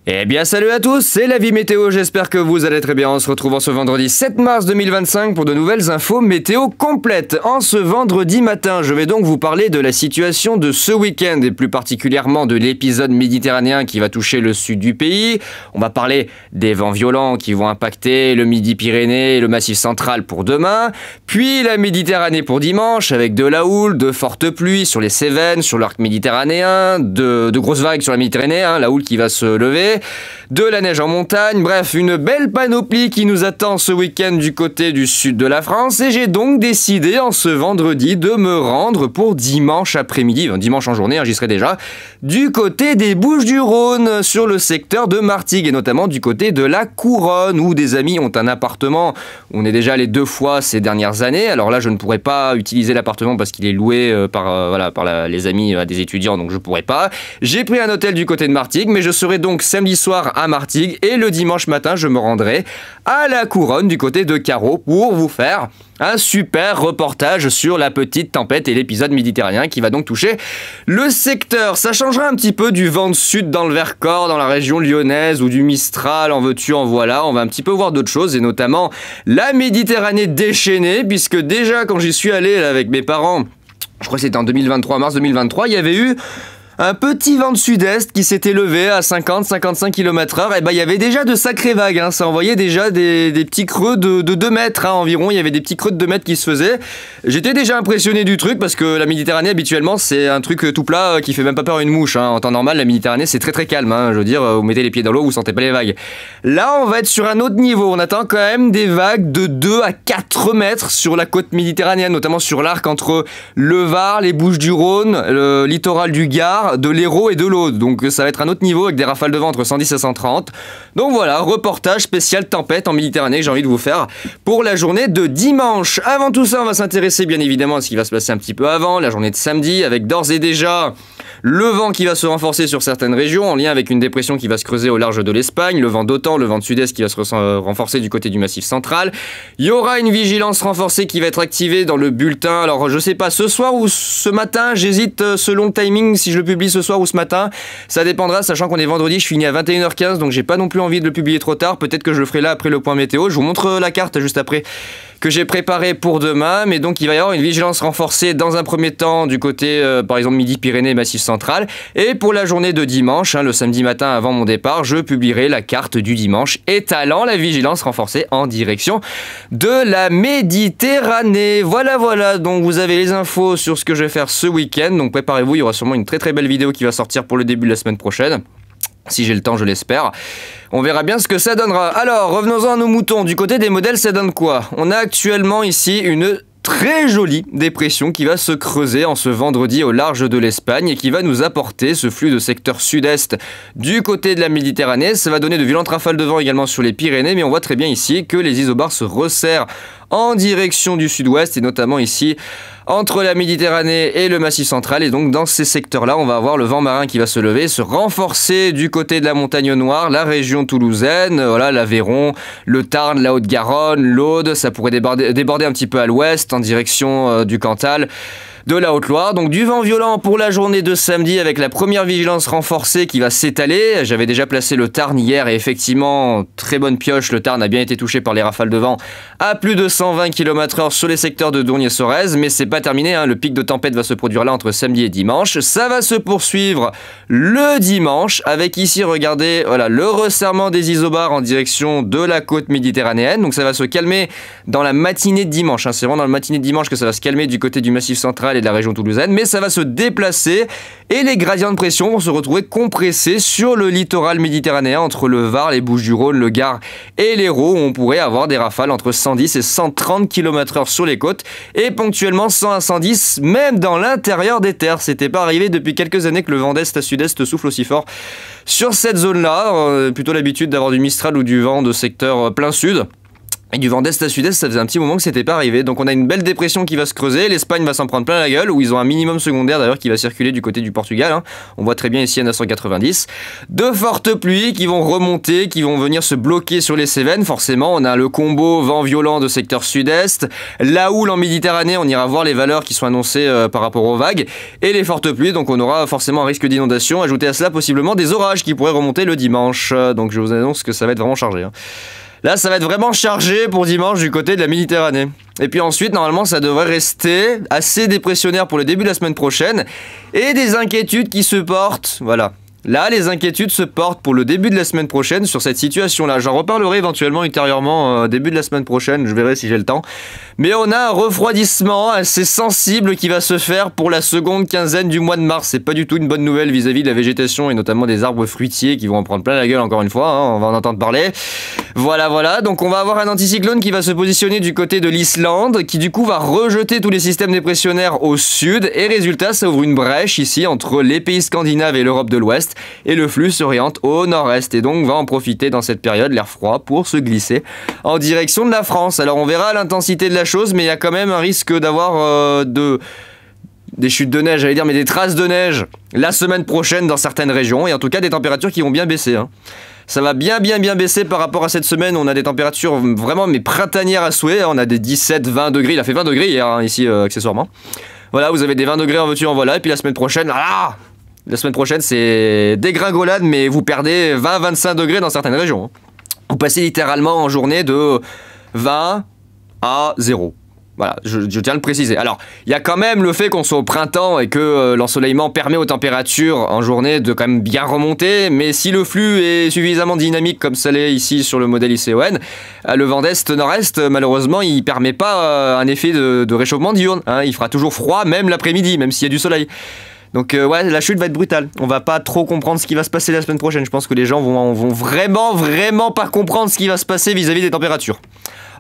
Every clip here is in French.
Eh bien salut à tous, c'est la vie météo, j'espère que vous allez très bien. On se retrouve en ce vendredi 7 mars 2025 pour de nouvelles infos météo complètes. En ce vendredi matin, je vais donc vous parler de la situation de ce week-end et plus particulièrement de l'épisode méditerranéen qui va toucher le sud du pays. On va parler des vents violents qui vont impacter le Midi-Pyrénées et le Massif central pour demain, puis la Méditerranée pour dimanche avec de la houle, de fortes pluies sur les Cévennes, sur l'arc méditerranéen, de grosses vagues sur la Méditerranée, la houle qui va se lever. De la neige en montagne, bref, une belle panoplie qui nous attend ce week-end du côté du sud de la France et j'ai donc décidé en ce vendredi de me rendre pour dimanche après-midi, dimanche en journée, j'y serai déjà, du côté des Bouches-du-Rhône, sur le secteur de Martigues et notamment du côté de la Couronne où des amis ont un appartement où on est déjà allé 2 fois ces dernières années. Alors là, je ne pourrais pas utiliser l'appartement parce qu'il est loué par les amis des étudiants, donc je ne pourrais pas. J'ai pris un hôtel du côté de Martigues, mais je serai donc samedi soir à Martigues et le dimanche matin je me rendrai à la Couronne du côté de Carreau pour vous faire un super reportage sur la petite tempête et l'épisode méditerranéen qui va donc toucher le secteur. Ça changera un petit peu du vent de sud dans le Vercors, dans la région lyonnaise ou du Mistral, en veux-tu, en voilà. On va un petit peu voir d'autres choses et notamment la Méditerranée déchaînée puisque déjà quand j'y suis allé là, avec mes parents, je crois que c'était en 2023, mars 2023, il y avait eu un petit vent de sud-est qui s'était levé à 50-55 km/h, et il y avait déjà de sacrées vagues, ça envoyait déjà des petits creux de 2 mètres environ, il y avait des petits creux de 2 mètres qui se faisaient. J'étais déjà impressionné du truc parce que la Méditerranée habituellement c'est un truc tout plat qui fait même pas peur à une mouche, En temps normal la Méditerranée c'est très très calme, je veux dire, vous mettez les pieds dans l'eau, vous sentez pas les vagues. Là on va être sur un autre niveau, on attend quand même des vagues de 2 à 4 mètres sur la côte méditerranéenne, notamment sur l'arc entre le Var, les Bouches-du-Rhône, le littoral du Gard, de l'Hérault et de l'Aude, donc ça va être un autre niveau avec des rafales de vent entre 110 et 130. Donc voilà, reportage spécial tempête en Méditerranée que j'ai envie de vous faire pour la journée de dimanche. Avant tout ça, on va s'intéresser bien évidemment à ce qui va se passer un petit peu avant, la journée de samedi, avec d'ores et déjà le vent qui va se renforcer sur certaines régions en lien avec une dépression qui va se creuser au large de l'Espagne, le vent d'OTAN, le vent de sud-est qui va se renforcer du côté du Massif central. Il y aura une vigilance renforcée qui va être activée dans le bulletin. Alors je sais pas, ce soir ou ce matin, j'hésite selon le timing si je le publie ce soir ou ce matin. Ça dépendra, sachant qu'on est vendredi, je finis à 21h15, donc j'ai pas non plus envie de le publier trop tard. Peut-être que je le ferai là après le point météo. Je vous montre la carte juste après que j'ai préparé pour demain, mais donc il va y avoir une vigilance renforcée dans un premier temps du côté par exemple Midi-Pyrénées, Massif central, et pour la journée de dimanche, le samedi matin avant mon départ, je publierai la carte du dimanche étalant la vigilance renforcée en direction de la Méditerranée. Voilà, donc vous avez les infos sur ce que je vais faire ce week-end, donc préparez-vous, il y aura sûrement une très très belle vidéo qui va sortir pour le début de la semaine prochaine. Si j'ai le temps, je l'espère. On verra bien ce que ça donnera. Alors, revenons-en à nos moutons. Du côté des modèles, ça donne quoi? On a actuellement ici une très jolie dépression qui va se creuser en ce vendredi au large de l'Espagne et qui va nous apporter ce flux de secteur sud-est du côté de la Méditerranée. Ça va donner de violentes rafales de vent également sur les Pyrénées, mais on voit très bien ici que les isobars se resserrent en direction du sud-ouest et notamment ici entre la Méditerranée et le Massif central. Et donc dans ces secteurs-là, on va avoir le vent marin qui va se lever, se renforcer du côté de la Montagne Noire, la région toulousaine, l'Aveyron, le Tarn, la Haute-Garonne, l'Aude. Ça pourrait déborder un petit peu à l'ouest en direction du Cantal, de la Haute-Loire. Donc du vent violent pour la journée de samedi avec la première vigilance renforcée qui va s'étaler. J'avais déjà placé le Tarn hier et effectivement, très bonne pioche, le Tarn a bien été touché par les rafales de vent à plus de 120 km/h sur les secteurs de Dourgne-Sorèze, mais c'est pas terminé, le pic de tempête va se produire là entre samedi et dimanche. Ça va se poursuivre le dimanche avec ici, regardez, le resserrement des isobars en direction de la côte méditerranéenne. Donc ça va se calmer dans la matinée de dimanche, c'est vraiment dans la matinée de dimanche que ça va se calmer du côté du Massif central et de la région toulousaine, mais ça va se déplacer et les gradients de pression vont se retrouver compressés sur le littoral méditerranéen entre le Var, les Bouches-du-Rhône, le Gard et l'Hérault, où on pourrait avoir des rafales entre 110 et 130 km/h sur les côtes et ponctuellement 100 à 110 même dans l'intérieur des terres. C'était pas arrivé depuis quelques années que le vent d'est à sud-est souffle aussi fort sur cette zone-là. Plutôt l'habitude d'avoir du Mistral ou du vent de secteur plein sud. Et du vent d'est à sud-est, ça faisait un petit moment que c'était pas arrivé. Donc on a une belle dépression qui va se creuser. L'Espagne va s'en prendre plein la gueule, où ils ont un minimum secondaire d'ailleurs qui va circuler du côté du Portugal. Hein. On voit très bien ici à 990. De fortes pluies qui vont remonter, qui vont venir se bloquer sur les Cévennes. Forcément, on a le combo vent violent de secteur sud-est. La houle en Méditerranée, on ira voir les valeurs qui sont annoncées par rapport aux vagues. Et les fortes pluies, donc on aura forcément un risque d'inondation. Ajouté à cela, possiblement des orages qui pourraient remonter le dimanche. Donc je vous annonce que ça va être vraiment chargé. Hein. Là, ça va être vraiment chargé pour dimanche du côté de la Méditerranée. Et puis ensuite, normalement, ça devrait rester assez dépressionnaire pour le début de la semaine prochaine. Et des inquiétudes qui se portent, voilà. Là, les inquiétudes se portent pour le début de la semaine prochaine sur cette situation-là. J'en reparlerai éventuellement ultérieurement début de la semaine prochaine, je verrai si j'ai le temps. Mais on a un refroidissement assez sensible qui va se faire pour la seconde quinzaine du mois de mars. C'est pas du tout une bonne nouvelle vis-à-vis de la végétation et notamment des arbres fruitiers qui vont en prendre plein la gueule encore une fois, hein, on va en entendre parler. Voilà, donc on va avoir un anticyclone qui va se positionner du côté de l'Islande, qui du coup va rejeter tous les systèmes dépressionnaires au sud, et résultat, ça ouvre une brèche ici entre les pays scandinaves et l'Europe de l'Ouest, et le flux s'oriente au nord-est, et donc va en profiter dans cette période, l'air froid, pour se glisser en direction de la France. Alors on verra l'intensité de la chose, mais il y a quand même un risque d'avoir des chutes de neige, j'allais dire, mais des traces de neige la semaine prochaine dans certaines régions, et en tout cas des températures qui vont bien baisser, hein. Ça va bien baisser par rapport à cette semaine. On a des températures vraiment mais printanières à souhait. On a des 17-20 degrés. Il a fait 20 degrés hier hein, ici accessoirement. Voilà, vous avez des 20 degrés en veux-tu en voilà. Et puis la semaine prochaine, la semaine prochaine c'est dégringolade, mais vous perdez 20-25 degrés dans certaines régions. Vous passez littéralement en journée de 20 à 0. Voilà, je tiens à le préciser. Alors, il y a quand même le fait qu'on soit au printemps et que l'ensoleillement permet aux températures en journée de quand même bien remonter, mais si le flux est suffisamment dynamique comme ça l'est ici sur le modèle ICON, le vent d'est-nord-est, malheureusement, il permet pas un effet de réchauffement diurne. Hein. Il fera toujours froid, même l'après-midi, même s'il y a du soleil. Donc ouais, la chute va être brutale. On va pas trop comprendre ce qui va se passer la semaine prochaine. Je pense que les gens vont vraiment pas comprendre ce qui va se passer vis-à-vis des températures.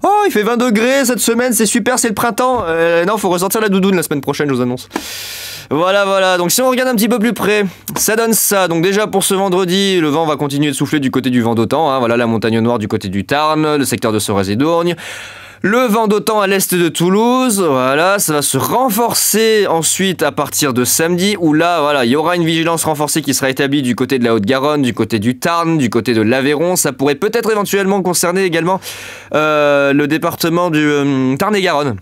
Oh, il fait 20 degrés cette semaine, c'est super, c'est le printemps. Non, faut ressortir la doudoune la semaine prochaine, je vous annonce. Voilà. Donc si on regarde un petit peu plus près, ça donne ça. Donc déjà pour ce vendredi, le vent va continuer de souffler du côté du vent d'Autan. Hein. Voilà la montagne noire du côté du Tarn, le secteur de Sorèze et d'Ourgne. Le vent d'Autan à l'est de Toulouse, voilà, ça va se renforcer ensuite à partir de samedi, où là, voilà, il y aura une vigilance renforcée qui sera établie du côté de la Haute-Garonne, du côté du Tarn, du côté de l'Aveyron. Ça pourrait peut-être éventuellement concerner également le département du Tarn-et-Garonne.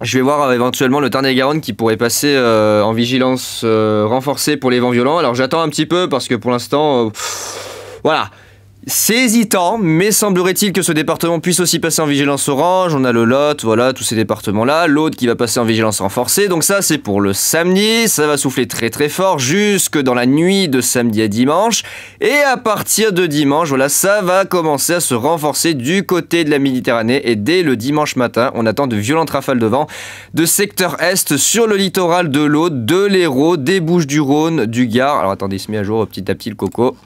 Je vais voir éventuellement le Tarn-et-Garonne qui pourrait passer en vigilance renforcée pour les vents violents. Alors j'attends un petit peu parce que pour l'instant, voilà. C'est hésitant, mais semblerait-il que ce département puisse aussi passer en vigilance orange. On a le Lot, voilà, tous ces départements-là. L'Aude qui va passer en vigilance renforcée. Donc ça, c'est pour le samedi. Ça va souffler très fort jusque dans la nuit de samedi à dimanche. Et à partir de dimanche, voilà, ça va commencer à se renforcer du côté de la Méditerranée. Et dès le dimanche matin, on attend de violentes rafales de vent de secteur est sur le littoral de l'Aude, de l'Hérault, des Bouches-du-Rhône, du Gard. Alors attendez, il se met à jour petit à petit le coco.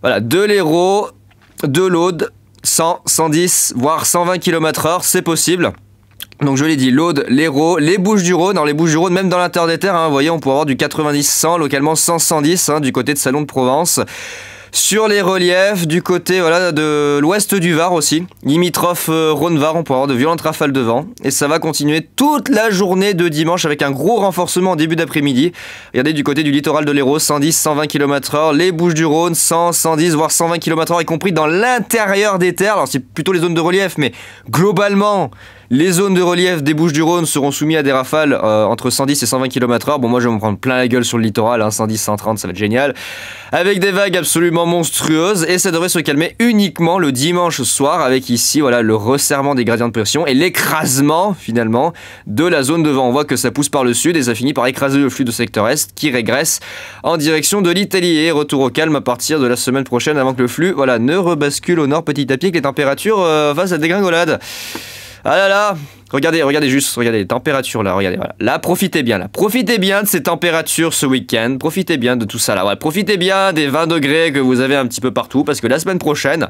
Voilà, de l'Hérault, de l'Aude, 100, 110, voire 120 km/h, c'est possible. Donc je l'ai dit, l'Aude, l'Hérault, les Bouches-du-Rhône. Alors les Bouches-du-Rhône, même dans la terre des terres, hein, vous voyez, on peut avoir du 90-100, localement 100-110 hein, du côté de Salon de Provence. Sur les reliefs, du côté voilà, de l'ouest du Var aussi, limitrophe Rhône-Var, on peut avoir de violentes rafales de vent. Et ça va continuer toute la journée de dimanche avec un gros renforcement en début d'après-midi. Regardez du côté du littoral de l'Hérault, 110-120 km/h. Les Bouches-du-Rhône, 100, 110, voire 120 km/h, y compris dans l'intérieur des terres. Alors c'est plutôt les zones de relief, mais globalement... Les zones de relief des Bouches-du-Rhône seront soumises à des rafales entre 110 et 120 km/h. Bon, moi, je vais me prendre plein la gueule sur le littoral, hein, 110, 130, ça va être génial. Avec des vagues absolument monstrueuses. Et ça devrait se calmer uniquement le dimanche soir avec ici, voilà, le resserrement des gradients de pression et l'écrasement, finalement, de la zone de vent. On voit que ça pousse par le sud et ça finit par écraser le flux de secteur est qui régresse en direction de l'Italie. Et retour au calme à partir de la semaine prochaine avant que le flux, voilà, ne rebascule au nord petit à petit, que les températures fassent la dégringolade. Ah là là, regardez les températures là, regardez, voilà. Là, profitez bien de ces températures ce week-end, profitez bien de tout ça là, ouais. Profitez bien des 20 degrés que vous avez un petit peu partout, parce que la semaine prochaine,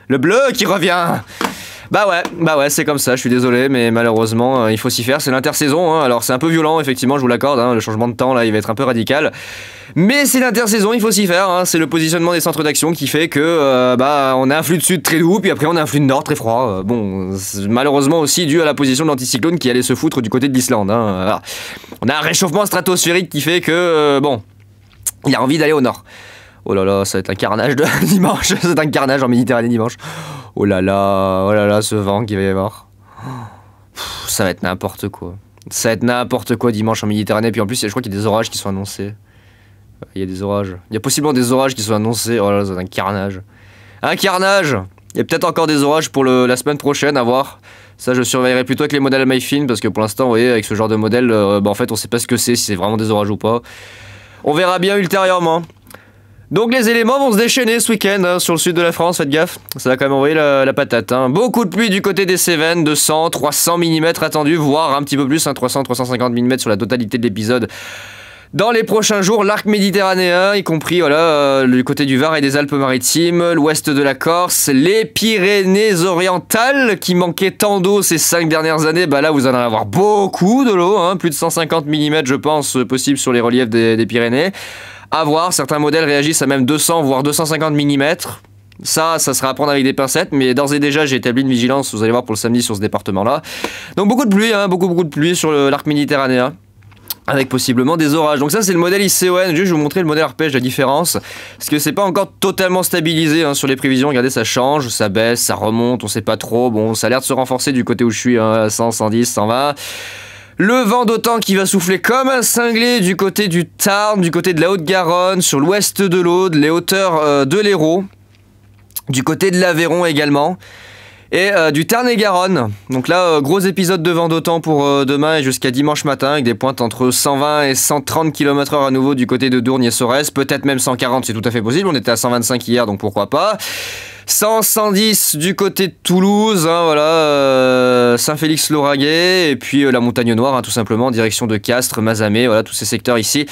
le bleu qui revient. Bah ouais, c'est comme ça, je suis désolé, mais malheureusement, il faut s'y faire, c'est l'intersaison, hein. Alors c'est un peu violent, effectivement, je vous l'accorde, hein, le changement de temps, là, il va être un peu radical. Mais c'est l'intersaison, il faut s'y faire, hein. C'est le positionnement des centres d'action qui fait que, on a un flux de sud très doux, puis après on a un flux de nord très froid. Malheureusement aussi dû à la position de l'anticyclone qui allait se foutre du côté de l'Islande, hein. Voilà. On a un réchauffement stratosphérique qui fait que, il a envie d'aller au nord. Oh là là, ça va être un carnage de dimanche, c'est un carnage en Méditerranée dimanche. Oh là là, ce vent qu'il va y avoir. Ça va être n'importe quoi. Ça va être n'importe quoi dimanche en Méditerranée. Puis en plus, je crois qu'il y a des orages qui sont annoncés. Il y a des orages. Il y a possiblement des orages qui sont annoncés. Oh là là, ça va être un carnage. Un carnage! Il y a peut-être encore des orages pour la semaine prochaine, à voir. Ça, je surveillerai plutôt avec les modèles MyFin, parce que pour l'instant, vous voyez, avec ce genre de modèle, en fait, on sait pas ce que c'est, si c'est vraiment des orages ou pas. On verra bien ultérieurement. Donc les éléments vont se déchaîner ce week-end, hein, sur le sud de la France, faites gaffe, ça va quand même envoyer la patate, hein. Beaucoup de pluie du côté des Cévennes, 200, 300 mm attendus, voire un petit peu plus, hein, 300, 350 mm sur la totalité de l'épisode. Dans les prochains jours, l'arc méditerranéen, y compris du côté du Var et des Alpes-Maritimes, l'ouest de la Corse, les Pyrénées-Orientales, qui manquaient tant d'eau ces 5 dernières années, là vous allez en avoir beaucoup de l'eau, hein, plus de 150 mm je pense, possible sur les reliefs des Pyrénées. À voir, certains modèles réagissent à même 200 voire 250 mm. Ça sera à prendre avec des pincettes, mais d'ores et déjà j'ai établi une vigilance, vous allez voir, pour le samedi sur ce département-là. Donc beaucoup de pluie, hein, beaucoup de pluie sur l'arc méditerranéen, avec possiblement des orages. Donc ça c'est le modèle ICON, je vais vous montrer le modèle arpège, la différence, parce que c'est pas encore totalement stabilisé, hein, sur les prévisions. Regardez, ça change, ça baisse, ça remonte, on sait pas trop, bon ça a l'air de se renforcer du côté où je suis, hein, 100, 110, 120... Le vent d'OTAN qui va souffler comme un cinglé du côté du Tarn, du côté de la Haute-Garonne, sur l'ouest de l'Aude, les hauteurs de l'Hérault, du côté de l'Aveyron également, et du Tarn-et-Garonne. Donc là, gros épisode de vent d'OTAN pour demain et jusqu'à dimanche matin, avec des pointes entre 120 et 130 km/h à nouveau du côté de Dourgne et Sorèze, peut-être même 140, c'est tout à fait possible, on était à 125 hier, donc pourquoi pas. 100, 110 du côté de Toulouse, hein, voilà, Saint-Félix-Lauragais, et puis la Montagne Noire, hein, tout simplement, en direction de Castres, Mazamet, voilà, tous ces secteurs ici.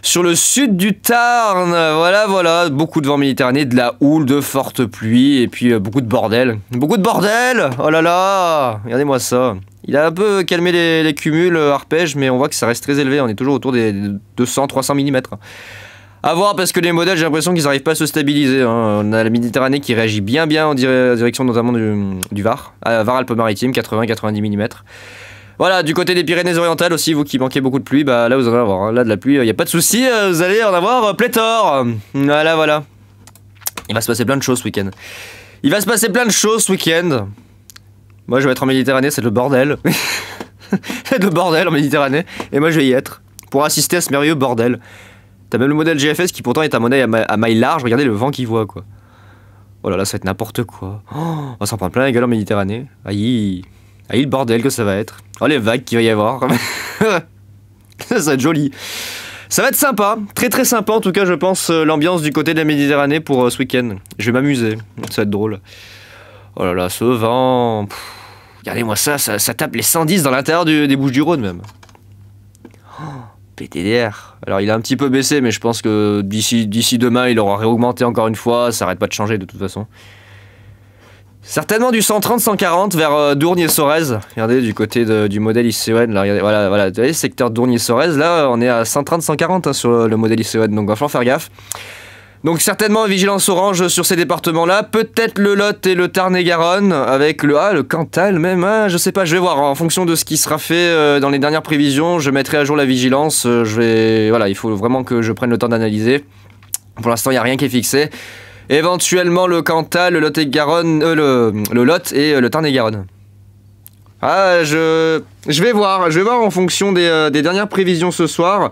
Sur le sud du Tarn, voilà, beaucoup de vent méditerranéen, de la houle, de fortes pluies, et puis beaucoup de bordel. Beaucoup de bordel! Oh là là! Regardez-moi ça. Il a un peu calmé les cumuls arpèges, mais on voit que ça reste très élevé, on est toujours autour des 200-300 mm. A voir, parce que les modèles, j'ai l'impression qu'ils n'arrivent pas à se stabiliser, hein. On a la Méditerranée qui réagit bien en direction notamment du Var, Var-Alpes-Maritimes, 80-90 mm. Voilà, du côté des Pyrénées-Orientales aussi, vous qui manquez beaucoup de pluie, là vous en allez avoir, hein. Là de la pluie, il n'y a pas de souci, vous allez en avoir pléthore. Voilà. Il va se passer plein de choses ce week-end. Moi je vais être en Méditerranée, c'est le bordel. C'est le bordel en Méditerranée, et moi je vais y être, pour assister à ce merveilleux bordel. T'as même le modèle GFS qui pourtant est un modèle à maille large, regardez le vent qu'il voit, quoi. Oh là là, ça va être n'importe quoi. Oh, on va s'en prendre plein la gueule en Méditerranée. Aïe, le bordel que ça va être. Oh les vagues qu'il va y avoir. Ça va être joli. Ça va être sympa, très sympa en tout cas je pense, l'ambiance du côté de la Méditerranée pour ce week-end. Je vais m'amuser, ça va être drôle. Oh là là, ce vent. Regardez-moi ça tape les 110 dans l'intérieur des Bouches-du-Rhône même. PTDR. Alors il a un petit peu baissé, mais je pense que d'ici demain il aura réaugmenté encore une fois, ça arrête pas de changer de toute façon. Certainement du 130-140 vers Dourgne et Sorèze. Regardez du côté du modèle ICON, là, regardez, voilà, vous voyez, secteur Dourgne et Sorèze, là on est à 130-140 hein, sur le modèle ICON, donc va falloir faire gaffe. Donc certainement vigilance orange sur ces départements-là, peut-être le Lot et le Tarn-et-Garonne, avec le Cantal même, hein, je sais pas, je vais voir, en fonction de ce qui sera fait dans les dernières prévisions, je mettrai à jour la vigilance, voilà, il faut vraiment que je prenne le temps d'analyser. Pour l'instant, il n'y a rien qui est fixé. Éventuellement le Cantal, le Lot-et-Garonne, le Lot et le Tarn-et-Garonne. Je vais voir en fonction des dernières prévisions ce soir.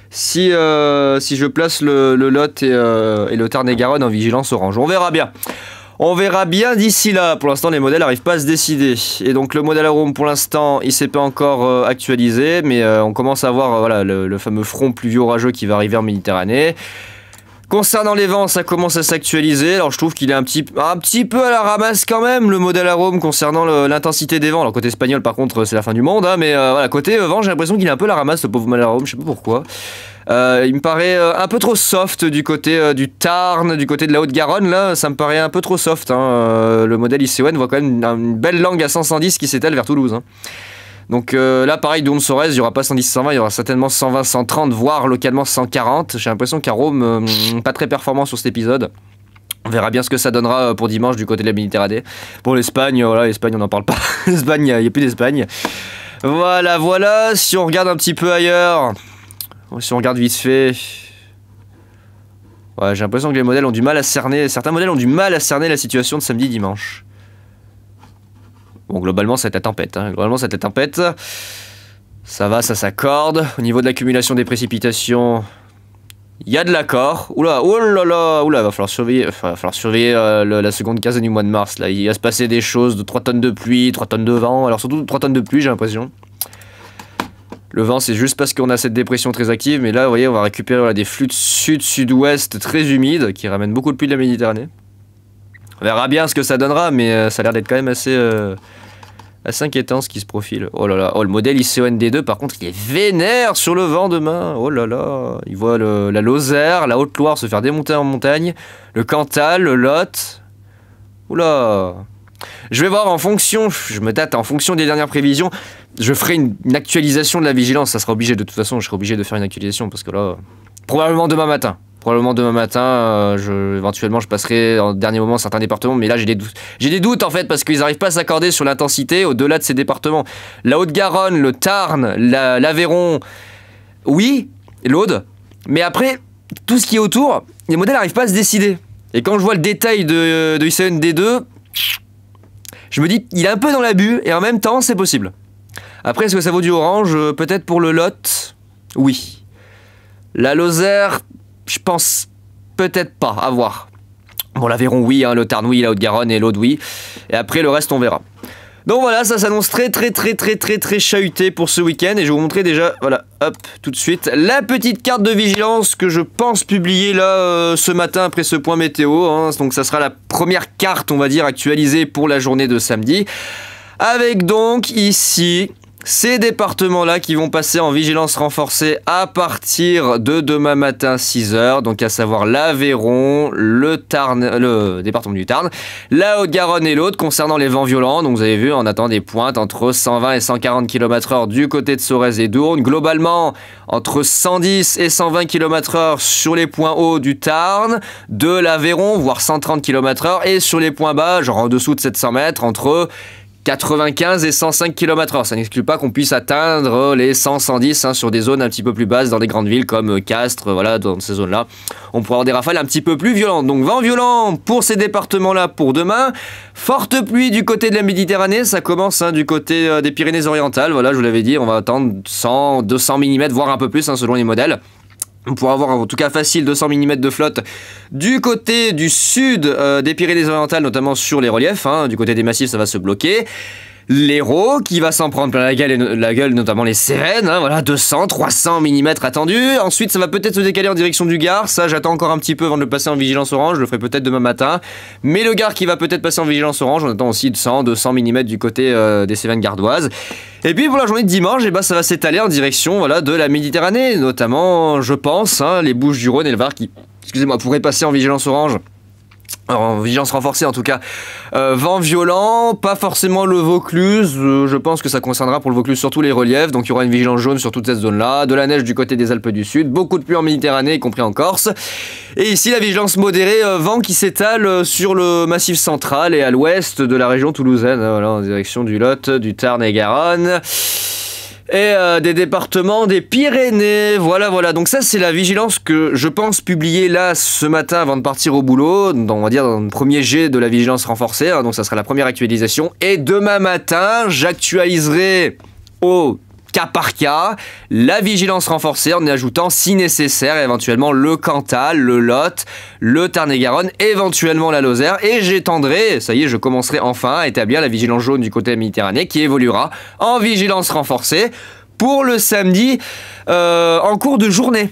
Si je place le Lot et le Tarn-et-Garonne en vigilance orange. On verra bien d'ici là. Pour l'instant les modèles n'arrivent pas à se décider. Et donc le modèle arôme pour l'instant il s'est pas encore actualisé. Mais on commence à voir le fameux front pluvieux orageux qui va arriver en Méditerranée. Concernant les vents, ça commence à s'actualiser. Alors je trouve qu'il est un petit peu à la ramasse quand même, le modèle Arome concernant l'intensité des vents. Alors côté espagnol par contre c'est la fin du monde, hein, mais voilà, côté vent j'ai l'impression qu'il est un peu à la ramasse ce pauvre modèle Arome, je sais pas pourquoi. Il me paraît un peu trop soft du côté du Tarn, du côté de la Haute-Garonne, là ça me paraît un peu trop soft. Hein. Le modèle ICON voit quand même une belle langue à 100-110 qui s'étale vers Toulouse. Hein. Donc là pareil, Dourne-Sorez, il n'y aura pas 110-120, il y aura certainement 120-130, voire localement 140. J'ai l'impression qu'Arome, pas très performant sur cet épisode. On verra bien ce que ça donnera pour dimanche du côté de la Méditerranée. Pour l'Espagne, voilà, l'Espagne on n'en parle pas. L'Espagne, il n'y a plus d'Espagne. Voilà, voilà, si on regarde un petit peu ailleurs, si on regarde vite fait... Ouais, j'ai l'impression que les modèles ont du mal à cerner, certains modèles ont du mal à cerner la situation de samedi-dimanche. Bon, globalement, c'était tempête. Hein. Globalement, c'était tempête. Ça va, ça s'accorde. Au niveau de l'accumulation des précipitations, il y a de l'accord. Oula, oh là là, oula, va falloir surveiller la seconde quinzaine du mois de mars. Là. Il va se passer des choses de 3 tonnes de pluie, 3 tonnes de vent. Alors, surtout 3 tonnes de pluie, j'ai l'impression. Le vent, c'est juste parce qu'on a cette dépression très active. Mais là, vous voyez, on va récupérer voilà, des flux de sud-sud-ouest très humides qui ramènent beaucoup de pluie de la Méditerranée. On verra bien ce que ça donnera, mais ça a l'air d'être quand même assez inquiétant ce qui se profile. Oh là là, oh, le modèle ICON D2 par contre il est vénère sur le vent demain. Oh là là, il voit la Lozère, la Haute-Loire se faire démonter en montagne, le Cantal, le Lot. Oula. Je vais voir en fonction, je me tâte en fonction des dernières prévisions, je ferai une actualisation de la vigilance, ça sera obligé de toute façon, je serai obligé de faire une actualisation parce que là, probablement demain matin. Probablement demain matin, éventuellement je passerai en dernier moment certains départements, mais là j'ai des doutes. J'ai des doutes en fait parce qu'ils n'arrivent pas à s'accorder sur l'intensité au-delà de ces départements. La Haute-Garonne, le Tarn, l'Aveyron, oui, l'Aude, mais après, tout ce qui est autour, les modèles n'arrivent pas à se décider. Et quand je vois le détail de ICON D2, je me dis il est un peu dans l'abus et en même temps c'est possible. Après, est-ce que ça vaut du orange? Peut-être pour le Lot, oui. La Lozère, je pense peut-être pas, à voir. Bon, l'Aveyron, oui, hein, le Tarn, oui, la Haute-Garonne et l'Aude, oui. Et après, le reste, on verra. Donc voilà, ça s'annonce très chahuté pour ce week-end. Et je vais vous montrer déjà, voilà, hop, tout de suite, la petite carte de vigilance que je pense publier là, ce matin, après ce point météo. Hein. Donc ça sera la première carte, on va dire, actualisée pour la journée de samedi. Avec donc, ici... ces départements-là qui vont passer en vigilance renforcée à partir de demain matin 6 h, donc à savoir l'Aveyron, le Tarn, le département du Tarn, la Haute-Garonne et l'Aude concernant les vents violents. Donc vous avez vu, on attend des pointes entre 120 et 140 km/h du côté de Sorèze et Dourne. Globalement, entre 110 et 120 km/h sur les points hauts du Tarn, de l'Aveyron, voire 130 km/h, et sur les points bas, genre en dessous de 700 mètres, entre 95 et 105 km/h. Ça n'exclut pas qu'on puisse atteindre les 100-110 hein, sur des zones un petit peu plus basses dans des grandes villes comme Castres, voilà, dans ces zones-là. On pourra avoir des rafales un petit peu plus violentes. Donc vent violent pour ces départements-là pour demain. Forte pluie du côté de la Méditerranée, ça commence hein, du côté des Pyrénées-Orientales. Voilà, je vous l'avais dit, on va attendre 100, 200 mm, voire un peu plus hein, selon les modèles. On pourra avoir en tout cas facile 200 mm de flotte du côté du sud des Pyrénées-Orientales, notamment sur les reliefs. Hein, du côté des massifs, ça va se bloquer. L'Hérault qui va s'en prendre plein la gueule, notamment les Cévennes, hein, voilà, 200, 300 mm attendus. Ensuite, ça va peut-être se décaler en direction du Gard. Ça, j'attends encore un petit peu avant de le passer en vigilance orange. Je le ferai peut-être demain matin. Mais le Gard qui va peut-être passer en vigilance orange, on attend aussi de 100, 200 mm du côté des Cévennes gardoises. Et puis pour la journée de dimanche, eh ben, ça va s'étaler en direction voilà, de la Méditerranée, notamment, je pense, hein, les Bouches-du-Rhône et le Var qui, excusez-moi, pourraient passer en vigilance orange. Alors, en vigilance renforcée en tout cas. Vent violent, pas forcément le Vaucluse, je pense que ça concernera pour le Vaucluse surtout les reliefs, donc il y aura une vigilance jaune sur toute cette zone-là, de la neige du côté des Alpes du Sud, beaucoup de pluie en Méditerranée, y compris en Corse, et ici la vigilance modérée, vent qui s'étale sur le massif central et à l'ouest de la région toulousaine, voilà, en direction du Lot, du Tarn et Garonne. Et des départements des Pyrénées, voilà, donc ça c'est la vigilance que je pense publier là ce matin avant de partir au boulot, on va dire dans le premier jet de la vigilance renforcée, hein, donc ça sera la première actualisation, et demain matin j'actualiserai au cas par cas la vigilance renforcée en y ajoutant si nécessaire éventuellement le Cantal, le Lot, le Tarn-et-Garonne, éventuellement la Lozère, et j'étendrai, ça y est, je commencerai enfin à établir la vigilance jaune du côté de la Méditerranée qui évoluera en vigilance renforcée pour le samedi en cours de journée.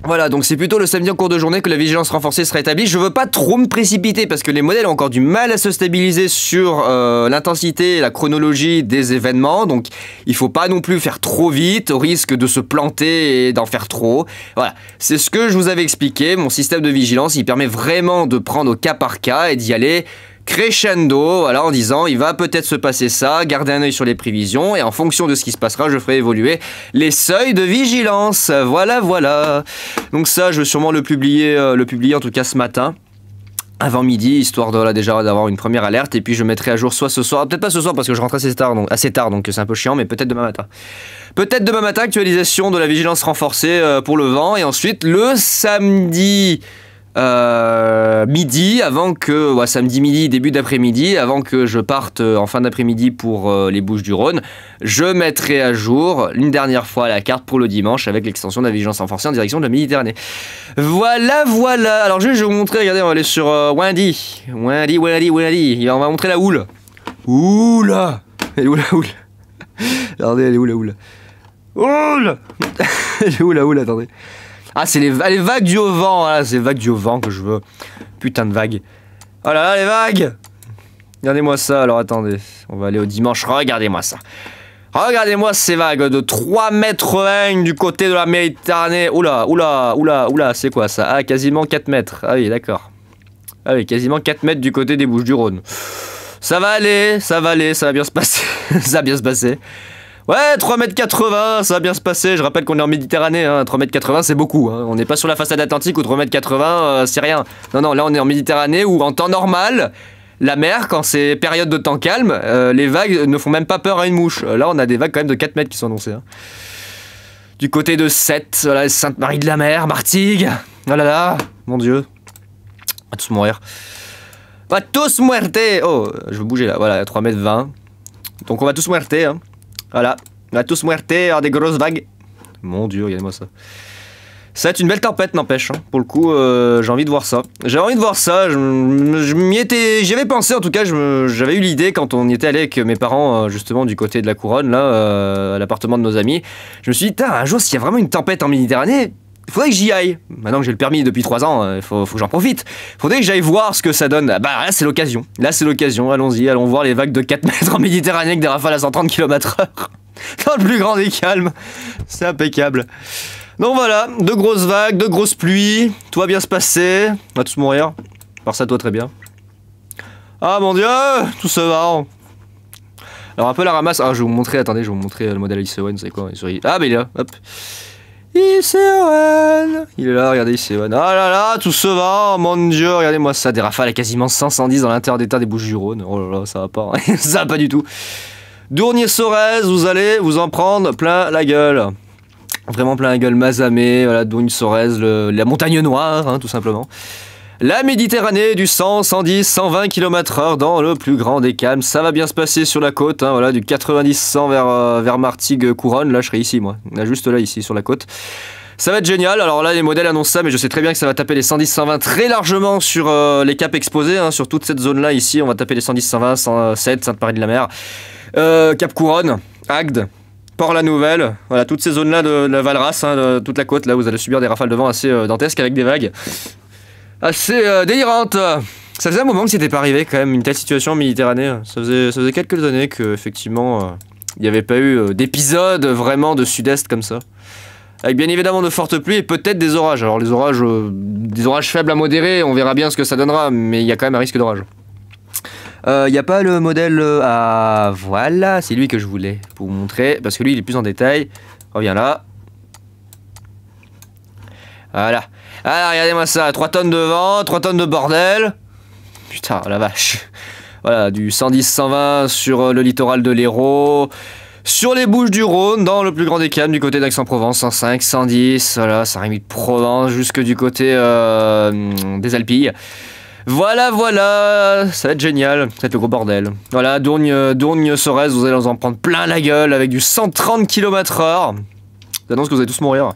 Voilà, donc c'est plutôt le samedi en cours de journée que la vigilance renforcée sera établie. Je veux pas trop me précipiter parce que les modèles ont encore du mal à se stabiliser sur l'intensité et la chronologie des événements. Donc il faut pas non plus faire trop vite au risque de se planter et d'en faire trop. Voilà, c'est ce que je vous avais expliqué. Mon système de vigilance, il permet vraiment de prendre au cas par cas et d'y aller crescendo, voilà, en disant il va peut-être se passer ça, garder un œil sur les prévisions et en fonction de ce qui se passera, je ferai évoluer les seuils de vigilance. Voilà, voilà. Donc ça, je vais sûrement le publier en tout cas ce matin. Avant midi, histoire de là déjà d'avoir une première alerte, et puis je mettrai à jour soit ce soir, peut-être pas ce soir parce que je rentre assez tard, donc c'est un peu chiant, mais peut-être demain matin. Peut-être demain matin, actualisation de la vigilance renforcée pour le vent, et ensuite le samedi midi, samedi midi, début d'après-midi, avant que je parte en fin d'après-midi pour les Bouches-du-Rhône, je mettrai à jour une dernière fois la carte pour le dimanche avec l'extension de la vigilance renforcée en direction de la Méditerranée. Voilà, voilà. Alors juste, je vais vous montrer, regardez, on va aller sur Windy. Windy. On va montrer la houle. Oula. Elle est où la houle? Regardez, elle est où la houle? Houle. Elle est où la houle? Attendez. Ah, c'est les vagues dues au vent, voilà, c'est les vagues dues au vent que je veux. Putain de vagues. Oh là là, les vagues! Regardez-moi ça, alors attendez. On va aller au dimanche, regardez-moi ça. Regardez-moi ces vagues de 3,20 m du côté de la Méditerranée. Oula, c'est quoi ça? Ah, quasiment 4 mètres. Ah oui, d'accord. Ah oui, quasiment 4 mètres du côté des Bouches-du-Rhône. Ça va aller, ça va bien se passer. Ça va bien se passer. Ouais, 3,80 m, ça va bien se passer. Je rappelle qu'on est en Méditerranée, hein. 3,80 m c'est beaucoup. Hein. On n'est pas sur la façade atlantique où 3,80 m c'est rien. Non, là on est en Méditerranée où en temps normal, la mer, quand c'est période de temps calme, les vagues ne font même pas peur à une mouche. Là on a des vagues quand même de 4 mètres qui sont annoncées. Hein. Du côté de Sète, voilà, Sainte-Marie-de-la-Mer, Martigues. Oh là là, mon Dieu. On va tous mourir. On va tous muerte. Oh, je veux bouger là, voilà, 3,20 m. Donc on va tous muerte, hein. Voilà, on va tous muerter, avoir des grosses vagues. Mon Dieu, regardez-moi ça. Ça va être une belle tempête, n'empêche. Hein. Pour le coup, j'ai envie de voir ça. J'y avais pensé en tout cas. J'avais eu l'idée quand on y était allé avec mes parents, justement du côté de la Couronne, là, à l'appartement de nos amis. Je me suis dit, un jour, s'il y a vraiment une tempête en Méditerranée, il faudrait que j'y aille. Maintenant que j'ai le permis depuis 3 ans, il faut que j'en profite. Il faudrait que j'aille voir ce que ça donne. Bah là, c'est l'occasion. Allons-y, allons voir les vagues de 4 mètres en Méditerranée avec des rafales à 130 km/h. Dans le plus grand des calmes. C'est impeccable. Donc voilà, de grosses vagues, de grosses pluies. Tout va bien se passer. On va tous mourir. Par ça, toi, très bien. Ah mon Dieu, tout se va. Alors un peu la ramasse. Ah, je vais vous montrer, attendez, je vais vous montrer le modèle ICON, c'est quoi? Ah, mais il est là, hop. ICON. Il est là, regardez ICON. Ah là là, tout se va, mon Dieu, regardez-moi ça. Des rafales à quasiment 110 dans l'intérieur d'état des Bouches-du-Rhône. Oh là là, ça va pas. Ça va pas du tout. Dourgnes-Sorèze, vous allez vous en prendre plein la gueule. Vraiment plein la gueule, Mazamet, voilà, Dourgnes-Sorèze, la montagne noire, hein, tout simplement. La Méditerranée, du 100, 110, 120 km/h dans le plus grand des calmes. Ça va bien se passer sur la côte, hein, voilà, du 90-100 vers Martigues-Couronne. Là, je serai ici, moi. Là, juste là, ici, sur la côte. Ça va être génial. Alors là, les modèles annoncent ça, mais je sais très bien que ça va taper les 110-120 très largement sur les caps exposés, hein, sur toute cette zone-là, ici. On va taper les 110-120, 107, Sainte-Marie-de-la-Mer, Cap-Couronne, Agde, Port-la-Nouvelle, voilà, toutes ces zones-là de la Valras, hein, de toute la côte, là, vous allez subir des rafales de vent assez dantesques avec des vagues assez délirantes. Ça faisait un moment que c'était pas arrivé, quand même, une telle situation en Méditerranée. Ça faisait quelques années qu'effectivement, il n'y avait pas eu d'épisode vraiment de sud-est comme ça. Avec bien évidemment de fortes pluies et peut-être des orages. Alors les orages, des orages faibles à modérés, on verra bien ce que ça donnera, mais il y a quand même un risque d'orage. Il n'y a pas le modèle... Ah, voilà, c'est lui que je voulais pour vous montrer, parce que lui, il est plus en détail. Reviens là. Voilà. Alors, regardez-moi ça, 3 tonnes de vent, 3 tonnes de bordel. Putain, la vache. Voilà, du 110-120 sur le littoral de l'Hérault. Sur les Bouches-du-Rhône, dans le plus grand des calmes, du côté d'Aix-en-Provence, 105, 110, voilà, ça arrive de Provence jusque du côté des Alpilles. Voilà, voilà, ça va être génial, ça va être le gros bordel. Voilà, Dourgnes-Sorèze, vous allez en prendre plein la gueule avec du 130 km/h. J'annonce que vous allez tous mourir.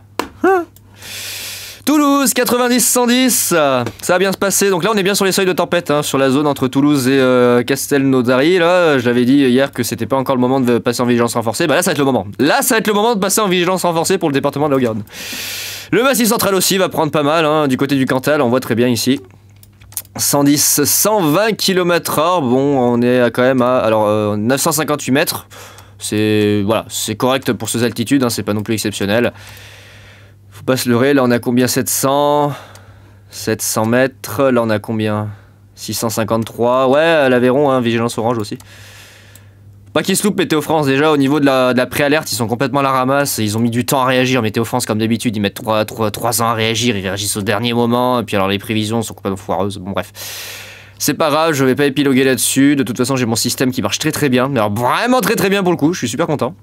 Toulouse, 90-110, ça va bien se passer. Donc là, on est bien sur les seuils de tempête, hein, sur la zone entre Toulouse et Castelnaudary. Là, j'avais dit hier que c'était pas encore le moment de passer en vigilance renforcée. Bah là, ça va être le moment. Là, ça va être le moment de passer en vigilance renforcée pour le département de la Haute-Garonne. Le Massif central aussi va prendre pas mal, hein, du côté du Cantal, on voit très bien ici. 110, 120 km/h, bon, on est quand même à 958 mètres. C'est voilà, c'est correct pour ces altitudes, hein, c'est pas non plus exceptionnel. Faut pas se leurrer, là on a combien? 700 mètres, là on a combien? 653, ouais, à l'Aveyron, hein, vigilance orange aussi. Pas qu'ils se loupent Météo France, déjà au niveau de la préalerte, ils sont complètement à la ramasse, ils ont mis du temps à réagir. Météo France, comme d'habitude, ils mettent 3 ans à réagir, ils réagissent au dernier moment, et puis alors les prévisions sont complètement foireuses, bon bref. C'est pas grave, je vais pas épiloguer là-dessus, de toute façon j'ai mon système qui marche très bien, alors vraiment très bien pour le coup, je suis super content.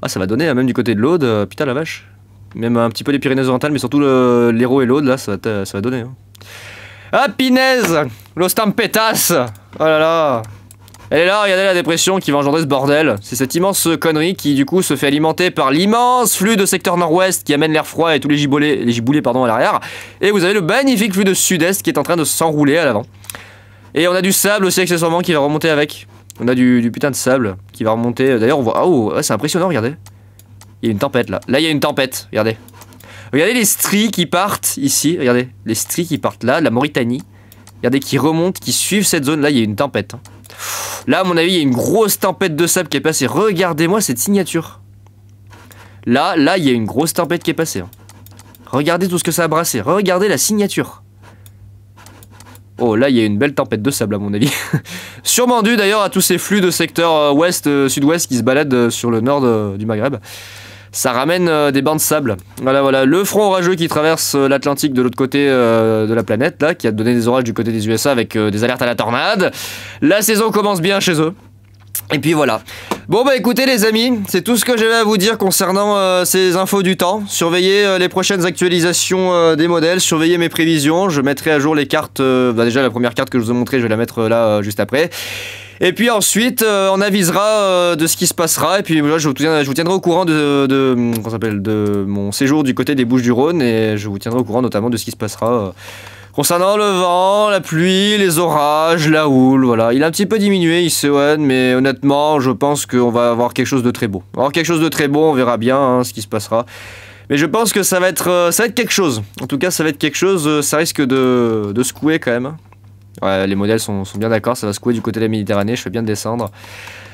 Ah, ça va donner, même du côté de l'Aude, putain la vache. Même un petit peu les Pyrénées-Orientales, mais surtout l'Hérault et l'Aude, là, ça va donner. Hein. Ah, Pinaise, Los Tampetas. Oh là là. Elle est là, regardez la dépression qui va engendrer ce bordel. C'est cette immense connerie qui, du coup, se fait alimenter par l'immense flux de secteur nord-ouest qui amène l'air froid et tous les giboulées à l'arrière. Et vous avez le magnifique flux de sud-est qui est en train de s'enrouler à l'avant. Et on a du sable aussi, accessoirement, qui va remonter avec. On a du putain de sable qui va remonter. D'ailleurs, on voit... Oh, c'est impressionnant, regardez. Il y a une tempête, là. Là, il y a une tempête, regardez. Regardez les stries qui partent ici, regardez, les stries qui partent là, de la Mauritanie. Regardez, qui remontent, qui suivent cette zone. Là, il y a une tempête. Hein. Là, à mon avis, il y a une grosse tempête de sable qui est passée. Regardez-moi cette signature. Là, il y a une grosse tempête qui est passée. Hein. Regardez tout ce que ça a brassé. Regardez la signature. Oh, là, il y a une belle tempête de sable, à mon avis. Sûrement dû, d'ailleurs, à tous ces flux de secteur ouest, sud-ouest qui se baladent sur le nord du Maghreb. Ça ramène des bancs de sable. Voilà, le front orageux qui traverse l'Atlantique de l'autre côté de la planète, là, qui a donné des orages du côté des USA avec des alertes à la tornade. La saison commence bien chez eux. Et puis voilà. Bon bah écoutez les amis, c'est tout ce que j'avais à vous dire concernant ces infos du temps. Surveillez les prochaines actualisations des modèles, surveillez mes prévisions. Je mettrai à jour les cartes, déjà la première carte que je vous ai montrée, je vais la mettre là juste après. Et puis ensuite, on avisera de ce qui se passera. Et puis là, je vous tiendrai au courant de mon séjour du côté des Bouches-du-Rhône. Et je vous tiendrai au courant notamment de ce qui se passera concernant le vent, la pluie, les orages, la houle. Voilà, il a un petit peu diminué ici, ouais, mais honnêtement, je pense qu'on va avoir quelque chose de très beau. On va avoir quelque chose de très beau, on verra bien hein, ce qui se passera. Mais je pense que ça va être quelque chose. En tout cas, ça va être quelque chose. Ça risque de secouer quand même. Ouais, les modèles sont bien d'accord, ça va secouer du côté de la Méditerranée, je fais bien de descendre.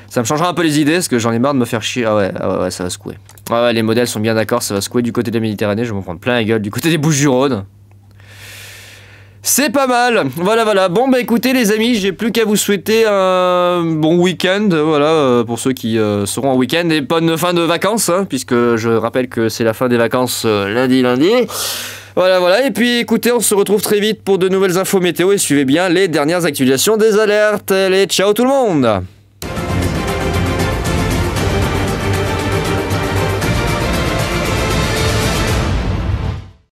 Ça me changera un peu les idées, parce que j'en ai marre de me faire chier. Ah ouais, ça va secouer. Ouais, les modèles sont bien d'accord, ça va secouer du côté de la Méditerranée, je vais m'en prendre plein la gueule du côté des Bouches-du-Rhône. C'est pas mal, voilà. Bon bah écoutez les amis, j'ai plus qu'à vous souhaiter un bon week-end, voilà, pour ceux qui seront en week-end, et bonne fin de vacances, hein, puisque je rappelle que c'est la fin des vacances lundi. Voilà, et puis écoutez, on se retrouve très vite pour de nouvelles infos météo et suivez bien les dernières actualisations des alertes. Allez, ciao tout le monde!